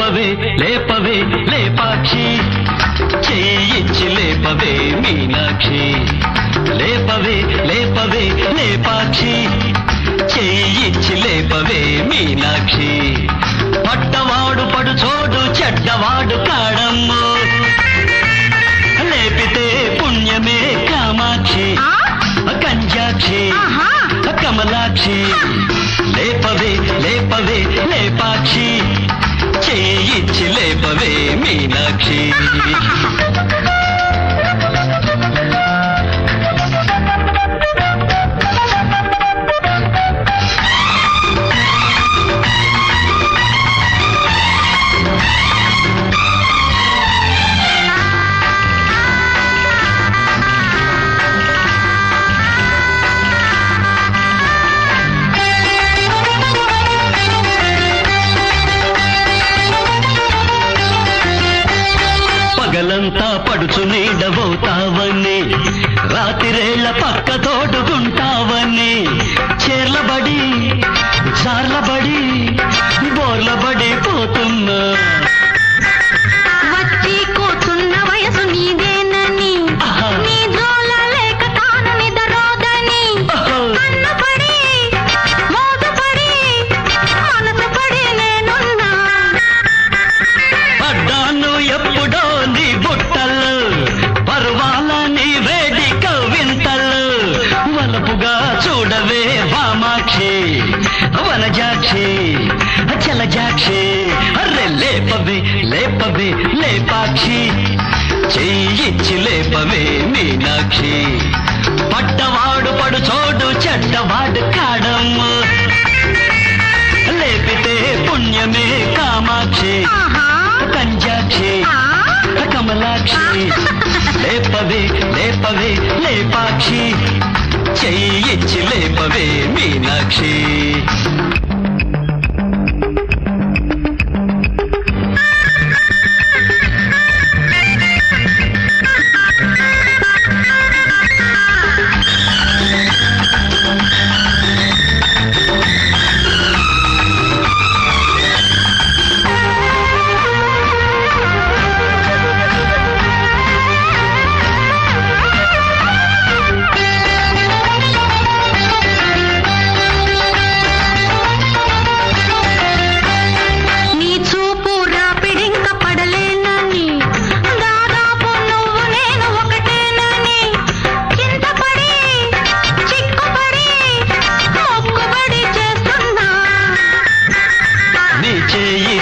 లేపవే లేపవే లేపాక్షి చెయ్యిచ్చి లేపవే మీనాక్షి లేపవే లేపవే లేపాక్షి చెయ్యిచ్చి లేపవే మీనాక్షి పట్టవాడు పడు చోడు చెడ్డవాడు కాడమ్మో లేపితే పుణ్యమే కామాక్షి కంజాక్షి కమలాక్షి లేపవే లేపవే లేపాక్షి చెయ్యిచ్చి లేపవే మీనాక్షి పగలంతా పడుచు నీడబోతావని రాత్రిరేళ్ల పక్క తోడుకుంటావని చేర్లబడి జార్లబడి బోర్లబడి పోతున్నా వచ్చి కూర్చున్న వయసు నీదేనని నీ జోల లేక తాను నిద్రోదని కన్నుపడి మోసపడి మనసుపడి నేనున్నా పడ్డాను ఎప్పుడో నీ బుట్టలు పర్వాల నీ వేడి కవింతలు వలపుగా చూడవే వామాక్షి వనజాక్షి చలజాక్షి అర్రె లేపవే లేపవే లేపాక్షి చెయ్యిచ్చి లేపవే మీనాక్షి పట్టవాడు పడు చోడు చెడ్డవాడు కాడమ్మ లేపితే పుణ్యమే కామాక్షి కంజాక్షి కమలాక్షి లేపవే లేపవే లేపాక్షి చెయ్యిచ్చి లేపవే మీనాక్షి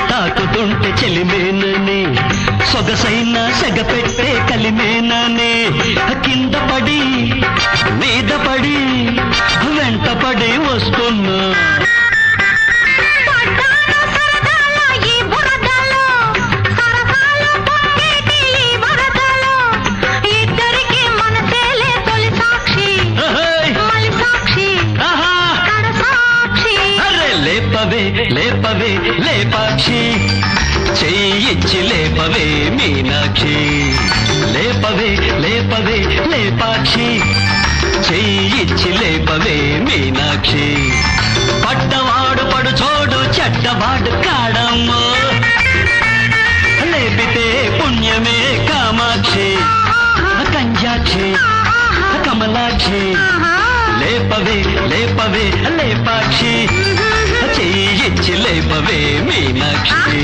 తాకుతుంటే చెలిమేనని సొగసైన సెగపెట్టే కలిమేనని కింద పడి మీద పడి వెంట పడి వస్తున్నా లేపవే లేపవే లేపాక్షి చెయ్యిచ్చి లేపవే మీనాక్షి లేపవే లేపవే లేపాక్షి చెయ్యిచ్చి లేపవే మీనాక్షి పట్టవాడు పడు చోడు చెడ్డవాడు కాడమ్మో లేపితే పుణ్యమే కామాక్షి కంజాక్షి కమలాక్షి లేపవే లేపవే లేపాక్షి చెయ్యిచ్చి లేపవే మీనాక్షి